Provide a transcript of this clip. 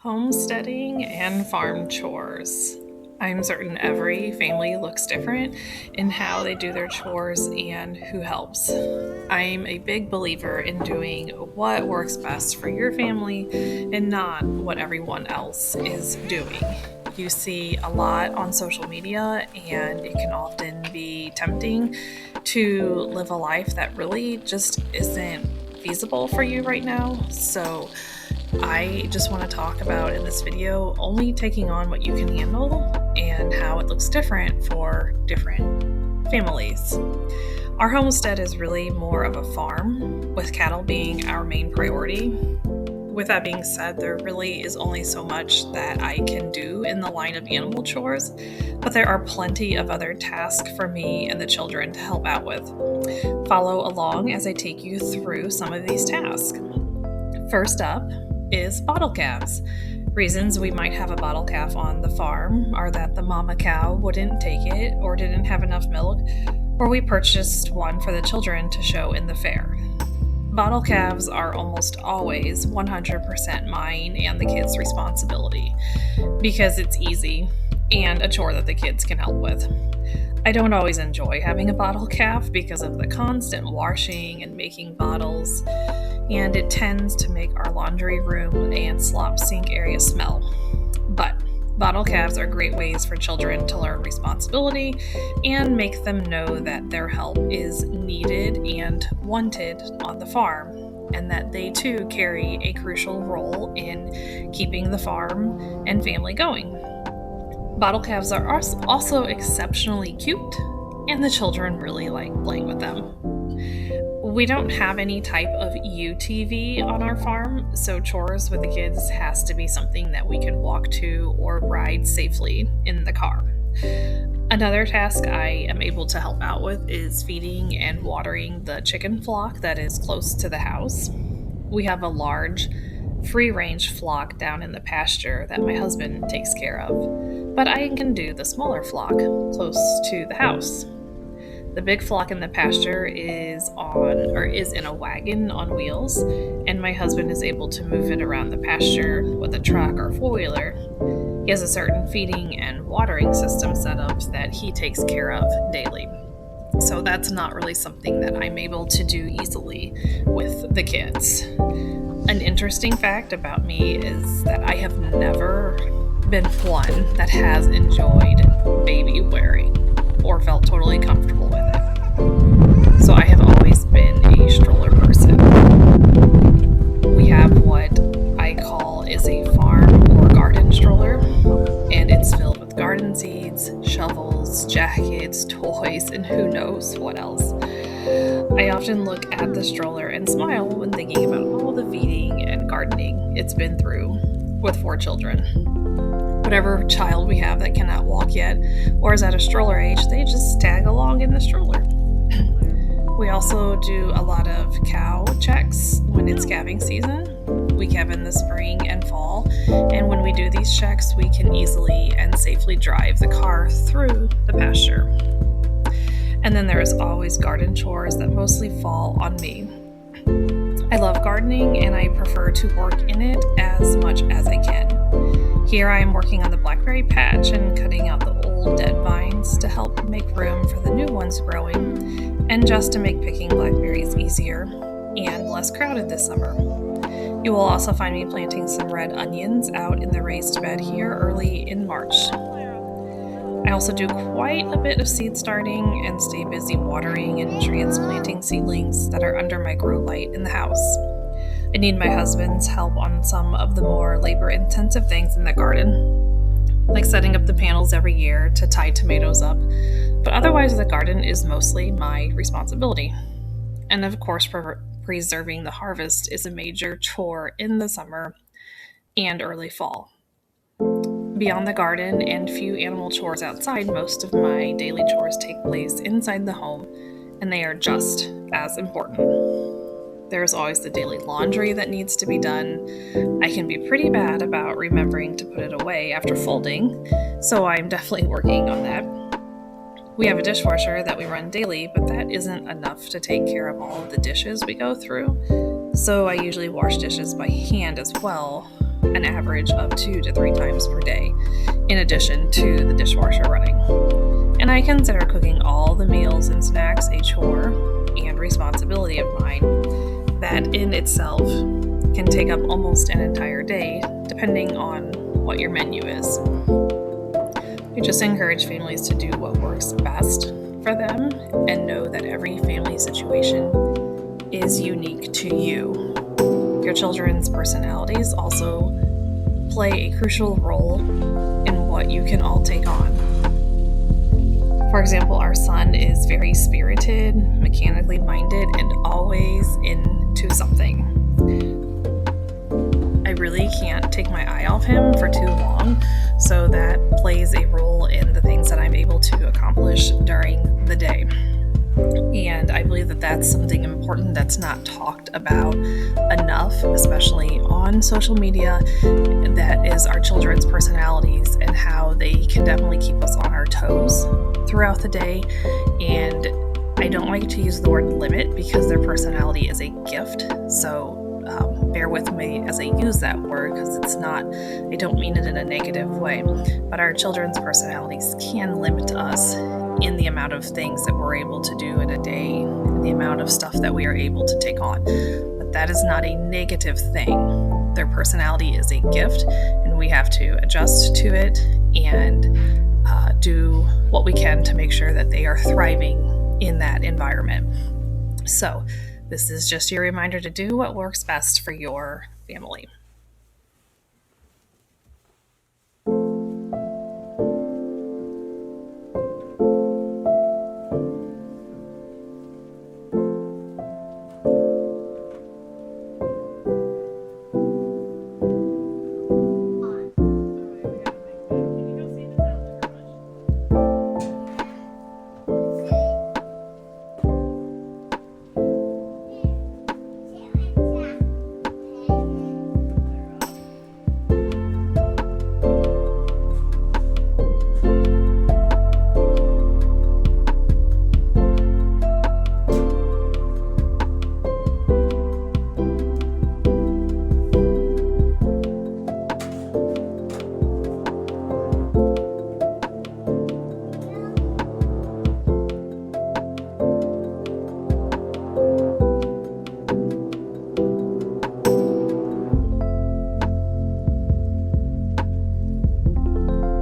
Homesteading and farm chores. I'm certain every family looks different in how they do their chores and who helps. I'm a big believer in doing what works best for your family and not what everyone else is doing. You see a lot on social media, and it can often be tempting to live a life that really just isn't feasible for you right now. So I just want to talk about in this video only taking on what you can handle and how it looks different for different families. Our homestead is really more of a farm, with cattle being our main priority. With that being said, there really is only so much that I can do in the line of animal chores, but there are plenty of other tasks for me and the children to help out with. Follow along as I take you through some of these tasks. First up is bottle calves. Reasons we might have a bottle calf on the farm are that the mama cow wouldn't take it or didn't have enough milk, or we purchased one for the children to show in the fair. Bottle calves are almost always 100% mine and the kids' responsibility because it's easy and a chore that the kids can help with. I don't always enjoy having a bottle calf because of the constant washing and making bottles, and it tends to make our laundry room and slop sink area smell. But bottle calves are great ways for children to learn responsibility and make them know that their help is needed and wanted on the farm, and that they too carry a crucial role in keeping the farm and family going. Bottle calves are also exceptionally cute, and the children really like playing with them. We don't have any type of UTV on our farm, so chores with the kids has to be something that we can walk to or ride safely in the car. Another task I am able to help out with is feeding and watering the chicken flock that is close to the house. We have a large, free-range flock down in the pasture that my husband takes care of, but I can do the smaller flock close to the house. The big flock in the pasture is in a wagon on wheels, and my husband is able to move it around the pasture with a truck or four-wheeler. He has a certain feeding and watering system set up that he takes care of daily. So that's not really something that I'm able to do easily with the kids. An interesting fact about me is that I have never been one that has enjoyed baby wearing or felt totally comfortable with it. So I have always been a stroller person. We have what I call is a farm or garden stroller, and it's filled with garden seeds, shovels, jackets, toys, and who knows what else. I often look at the stroller and smile when thinking about all the feeding and gardening it's been through with 4 children. Whatever child we have that cannot walk yet or is at a stroller age, they just tag along in the stroller. We also do a lot of cow checks when it's calving season. We calve in the spring and fall, and when we do these checks, we can easily and safely drive the car through the pasture. And then there is always garden chores that mostly fall on me. I love gardening, and I prefer to work in it as much as I can. Here I am working on the blackberry patch and cutting out the old dead vines to help make room for the new ones growing, and just to make picking blackberries easier and less crowded this summer. You will also find me planting some red onions out in the raised bed here early in March. I also do quite a bit of seed starting and stay busy watering and transplanting seedlings that are under my grow light in the house. I need my husband's help on some of the more labor-intensive things in the garden, like setting up the panels every year to tie tomatoes up, but otherwise the garden is mostly my responsibility. And of course, preserving the harvest is a major chore in the summer and early fall. Beyond the garden and few animal chores outside, most of my daily chores take place inside the home, and they are just as important. There's always the daily laundry that needs to be done. I can be pretty bad about remembering to put it away after folding, so I'm definitely working on that. We have a dishwasher that we run daily, but that isn't enough to take care of all of the dishes we go through, so I usually wash dishes by hand as well, an average of 2 to 3 times per day, in addition to the dishwasher running. And I consider cooking all the meals and snacks a chore and responsibility of mine that in itself can take up almost an entire day, depending on what your menu is. I just encourage families to do what works best for them and know that every family situation is unique to you. Your children's personalities also play a crucial role in what you can all take on. For example, our son is very spirited, mechanically minded, and always into something. I really can't take my eye off him for too long, so that plays a role in the things that I'm able to accomplish during the day. And I believe that that's something important that's not talked about enough, especially on social media. That is our children's personalities and how they can definitely keep us on our toes throughout the day. And I don't like to use the word limit because their personality is a gift. So bear with me as I use that word because I don't mean it in a negative way. But our children's personalities can limit us in the amount of things that we're able to do in a day, the amount of stuff that we are able to take on. But that is not a negative thing. Their personality is a gift, and we have to adjust to it and do what we can to make sure that they are thriving in that environment. So this is just your reminder to do what works best for your family.